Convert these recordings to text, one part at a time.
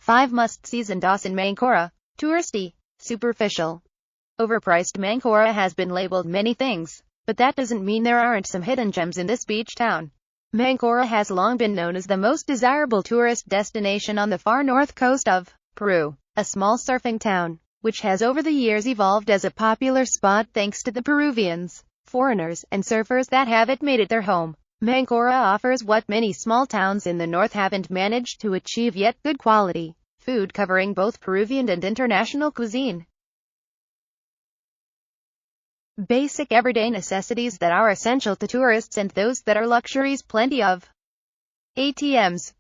5 must-sees in Mancora. Touristy. Superficial. Overpriced. Mancora has been labeled many things, but that doesn't mean there aren't some hidden gems in this beach town. Mancora has long been known as the most desirable tourist destination on the far north coast of Peru, a small surfing town, which has over the years evolved as a popular spot thanks to the Peruvians, foreigners, and surfers that have made it their home. Mancora offers what many small towns in the north haven't managed to achieve yet: good quality food covering both Peruvian and international cuisine. Basic everyday necessities that are essential to tourists and those that are luxuries: plenty of ATMs,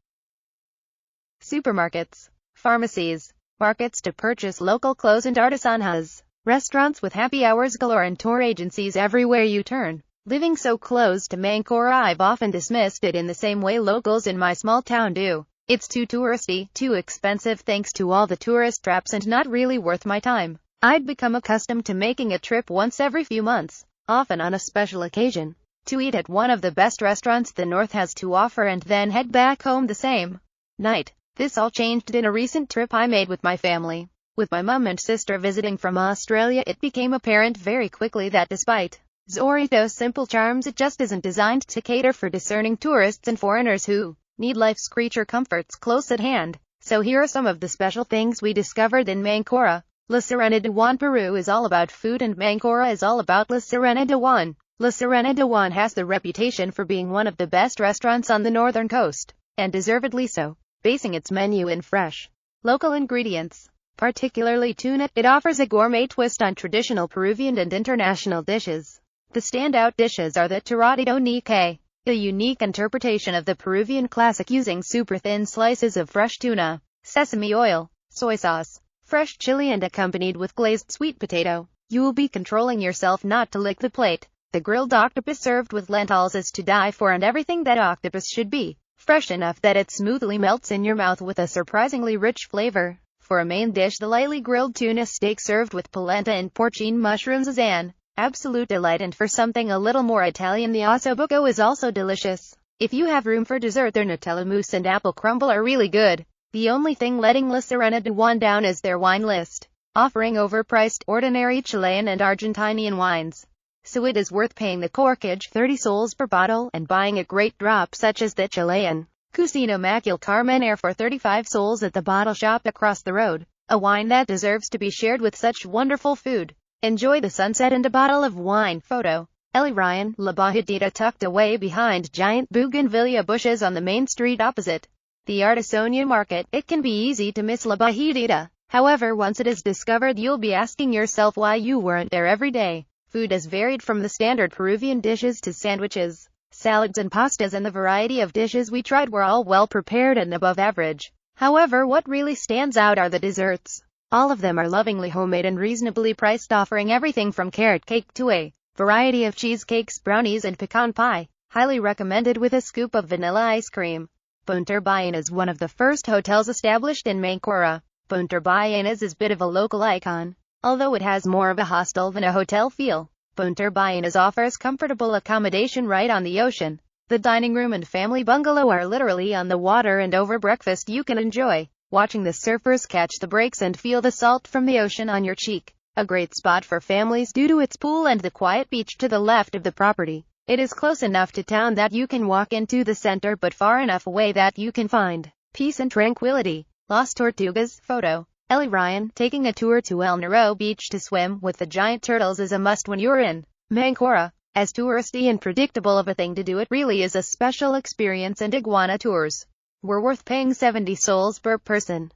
supermarkets, pharmacies, markets to purchase local clothes and artisanals, restaurants with happy hours galore, and tour agencies everywhere you turn. Living so close to Mancora, I've often dismissed it in the same way locals in my small town do. It's too touristy, too expensive thanks to all the tourist traps, and not really worth my time. I'd become accustomed to making a trip once every few months, often on a special occasion, to eat at one of the best restaurants the North has to offer and then head back home the same night. This all changed in a recent trip I made with my family. With my mum and sister visiting from Australia, it became apparent very quickly that despite Zorito's simple charms, it just isn't designed to cater for discerning tourists and foreigners who need life's creature comforts close at hand. So here are some of the special things we discovered in Mancora. La Serena de Juan. Peru is all about food, and Mancora is all about La Serena de Juan. La Serena de Juan has the reputation for being one of the best restaurants on the northern coast, and deservedly so. Basing its menu in fresh, local ingredients, particularly tuna, it offers a gourmet twist on traditional Peruvian and international dishes. The standout dishes are the Torradito Nique, a unique interpretation of the Peruvian classic using super thin slices of fresh tuna, sesame oil, soy sauce, fresh chili, and accompanied with glazed sweet potato. You will be controlling yourself not to lick the plate. The grilled octopus served with lentils is to die for, and everything that octopus should be, fresh enough that it smoothly melts in your mouth with a surprisingly rich flavor. For a main dish, the lightly grilled tuna steak served with polenta and porcine mushrooms is an absolute delight, and for something a little more Italian, the ossobuco is also delicious. If you have room for dessert, their Nutella mousse and apple crumble are really good. The only thing letting La Serena de Juan down is their wine list, offering overpriced, ordinary Chilean and Argentinian wines. So it is worth paying the corkage, 30 soles per bottle, and buying a great drop such as the Chilean Cusino Macul Carmenere for 35 soles at the bottle shop across the road. A wine that deserves to be shared with such wonderful food. Enjoy the sunset and a bottle of wine. Photo. Ellie Ryan. La Bajadita, tucked away behind giant bougainvillea bushes on the main street opposite the Artesonia market. It can be easy to miss La Bajadita. However, once it is discovered, you'll be asking yourself why you weren't there every day. Food has varied from the standard Peruvian dishes to sandwiches, salads, and pastas, and the variety of dishes we tried were all well prepared and above average. However, what really stands out are the desserts. All of them are lovingly homemade and reasonably priced, offering everything from carrot cake to a variety of cheesecakes, brownies, and pecan pie. Highly recommended with a scoop of vanilla ice cream. Punta Ballena is one of the first hotels established in Mancora. Punta Ballena is a bit of a local icon, although it has more of a hostel than a hotel feel. Punta Ballena offers comfortable accommodation right on the ocean. The dining room and family bungalow are literally on the water, and over breakfast you can enjoy watching the surfers catch the breaks and feel the salt from the ocean on your cheek. A great spot for families due to its pool and the quiet beach to the left of the property. It is close enough to town that you can walk into the center, but far enough away that you can find peace and tranquility. Las Tortugas. Photo. Ellie Ryan. Taking a tour to El Nero Beach to swim with the giant turtles is a must when you're in Mancora. As touristy and predictable of a thing to do, it really is a special experience, and iguana tours were worth paying 70 soles per person.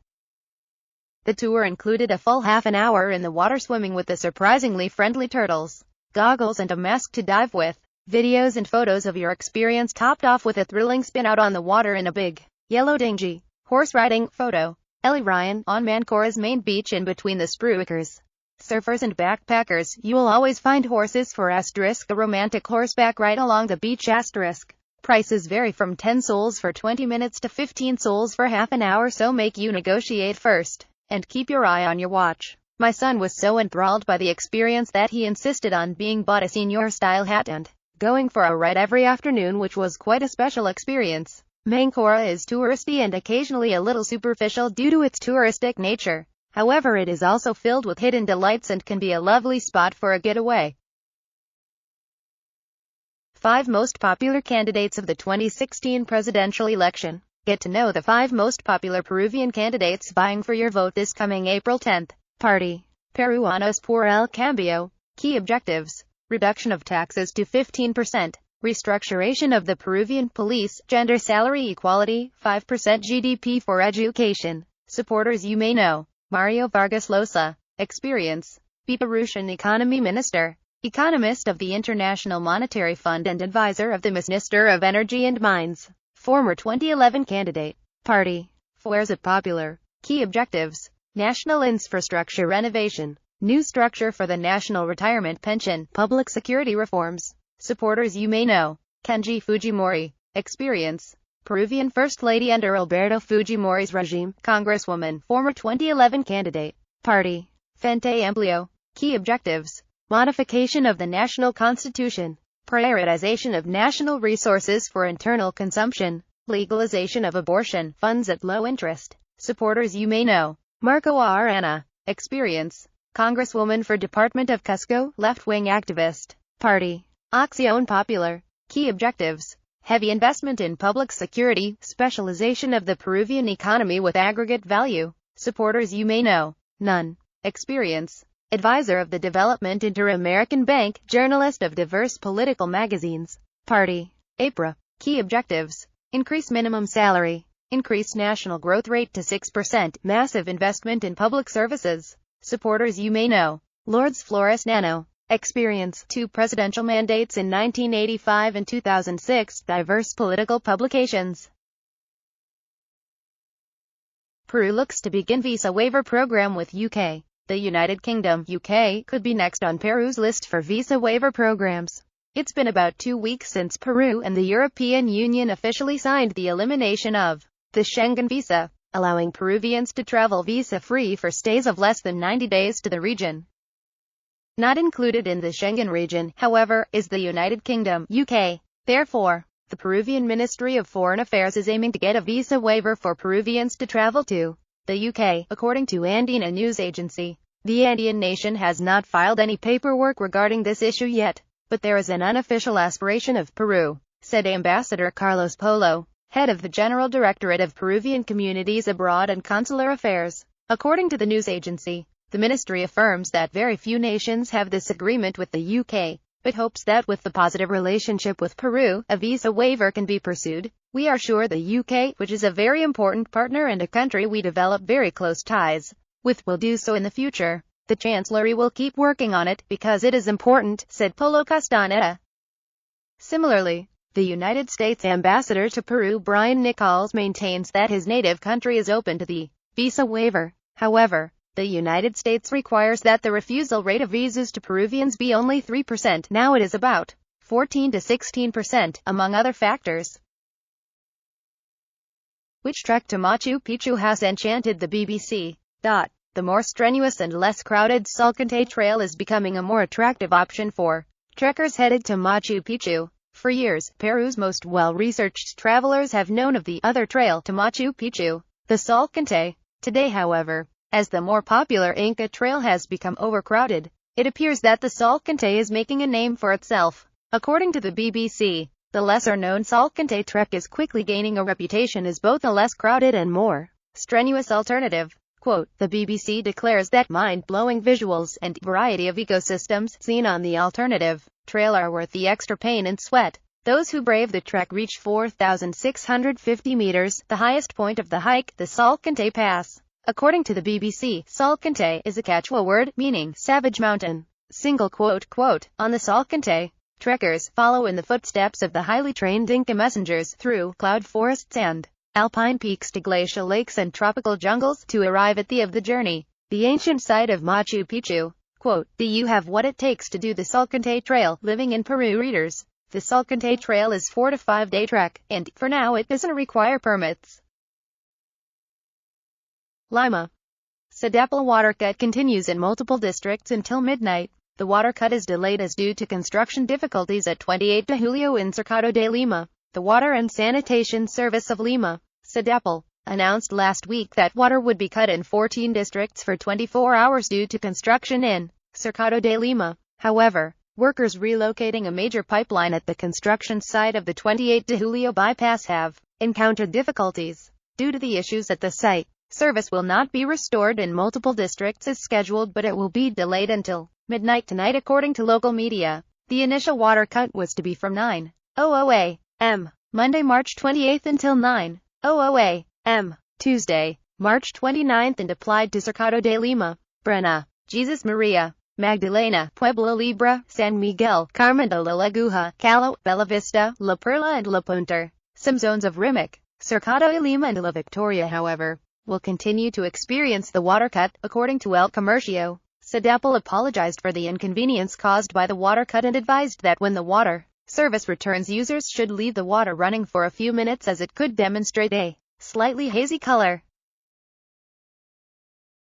The tour included a full half an hour in the water swimming with the surprisingly friendly turtles, goggles, and a mask to dive with. Videos and photos of your experience topped off with a thrilling spin out on the water in a big yellow dinghy. Horse riding. Photo. Ellie Ryan. On Mancora's main beach in between the spruikers, surfers, and backpackers, you will always find horses for a romantic horseback ride along the beach. Prices vary from 10 soles for 20 minutes to 15 soles for half an hour, so make you negotiate first, and keep your eye on your watch. My son was so enthralled by the experience that he insisted on being bought a senior style hat and going for a ride every afternoon, which was quite a special experience. Mancora is touristy and occasionally a little superficial due to its touristic nature. However, it is also filled with hidden delights and can be a lovely spot for a getaway. 5 most popular candidates of the 2016 presidential election. Get to know the 5 most popular Peruvian candidates vying for your vote this coming April 10th. Party. Peruanos por el Cambio. Key objectives. Reduction of taxes to 15%. Restructuration of the Peruvian police. Gender salary equality. 5% GDP for education. Supporters you may know. Mario Vargas Llosa. Experience. Belarusian economy minister. Economist of the International Monetary Fund and advisor of the Minister of Energy and Mines. Former 2011 candidate. Party. Fuerza Popular. Key objectives. National infrastructure renovation. New structure for the national retirement pension. Public security reforms. Supporters you may know. Kenji Fujimori. Experience. Peruvian First Lady under Alberto Fujimori's regime. Congresswoman. Former 2011 candidate. Party. Frente Amplio. Key objectives. Modification of the national constitution. Prioritization of national resources for internal consumption. Legalization of abortion. Funds at low interest. Supporters you may know. Marco Arana. Experience. Congresswoman for Department of Cusco. Left-wing activist. Party. Acción Popular. Key objectives. Heavy investment in public security. Specialization of the Peruvian economy with aggregate value. Supporters you may know. None. Experience. Advisor of the Development Inter-American Bank. Journalist of diverse political magazines. Party. APRA. Key objectives. Increase minimum salary. Increase national growth rate to 6%. Massive investment in public services. Supporters you may know. Lourdes Flores Nano. Experience. 2 presidential mandates in 1985 and 2006. Diverse political publications. Peru looks to begin visa waiver program with UK. The United Kingdom, UK, could be next on Peru's list for visa waiver programs. It's been about 2 weeks since Peru and the European Union officially signed the elimination of the Schengen visa, allowing Peruvians to travel visa-free for stays of less than 90 days to the region. Not included in the Schengen region, however, is the United Kingdom, UK. Therefore, the Peruvian Ministry of Foreign Affairs is aiming to get a visa waiver for Peruvians to travel to the UK, according to Andina news agency. The Andean nation has not filed any paperwork regarding this issue yet, but there is an unofficial aspiration of Peru, said Ambassador Carlos Polo, head of the General Directorate of Peruvian Communities Abroad and Consular Affairs. According to the news agency, the ministry affirms that very few nations have this agreement with the UK, but hopes that with the positive relationship with Peru, a visa waiver can be pursued. We are sure the UK, which is a very important partner and a country we develop very close ties with, will do so in the future. The Chancellery will keep working on it because it is important, said Polo Castaneda. Similarly, the United States ambassador to Peru Brian Nichols maintains that his native country is open to the visa waiver. However, the United States requires that the refusal rate of visas to Peruvians be only 3%. Now it is about 14 to 16%, among other factors. Which trek to Machu Picchu has enchanted the BBC? The more strenuous and less crowded Salcantay Trail is becoming a more attractive option for trekkers headed to Machu Picchu. For years, Peru's most well-researched travelers have known of the other trail to Machu Picchu, the Salcantay. Today, however, as the more popular Inca Trail has become overcrowded, it appears that the Salcantay is making a name for itself. According to the BBC, the lesser-known Salcantay trek is quickly gaining a reputation as both a less crowded and more strenuous alternative. Quote, the BBC declares that mind-blowing visuals and variety of ecosystems seen on the alternative trail are worth the extra pain and sweat. Those who brave the trek reach 4,650 meters, the highest point of the hike, the Salcantay Pass. According to the BBC, Salcantay is a Quechua word meaning savage mountain. Single quote, on the Salcantay, trekkers follow in the footsteps of the highly trained Inca messengers through cloud forests and alpine peaks to glacial lakes and tropical jungles to arrive at the end of the journey, the ancient site of Machu Picchu. Quote, do you have what it takes to do the Salcantay Trail? Living in Peru readers, the Salcantay Trail is 4 to 5 day trek, and, for now, it doesn't require permits. Lima. Sedapal water cut continues in multiple districts until midnight. The water cut is delayed as due to construction difficulties at 28 de Julio in Cercado de Lima. The Water and Sanitation Service of Lima, Sedapal, announced last week that water would be cut in 14 districts for 24 hours due to construction in Cercado de Lima. However, workers relocating a major pipeline at the construction site of the 28 de Julio bypass have encountered difficulties. Due to the issues at the site, service will not be restored in multiple districts as scheduled, but it will be delayed until midnight tonight according to local media. The initial water cut was to be from 9:00 a.m. Monday, March 28 until 9:00 a.m. Tuesday, March 29 and applied to Cercado de Lima, Brena, Jesus Maria, Magdalena, Pueblo Libre, San Miguel, Carmen de la Laguja, Calo, Bella Vista, La Perla and La Punta. Some zones of Rimac, Cercado de Lima and La Victoria, however, will continue to experience the water cut, according to El Comercio. Sedapal apologized for the inconvenience caused by the water cut and advised that when the water service returns, users should leave the water running for a few minutes as it could demonstrate a slightly hazy color.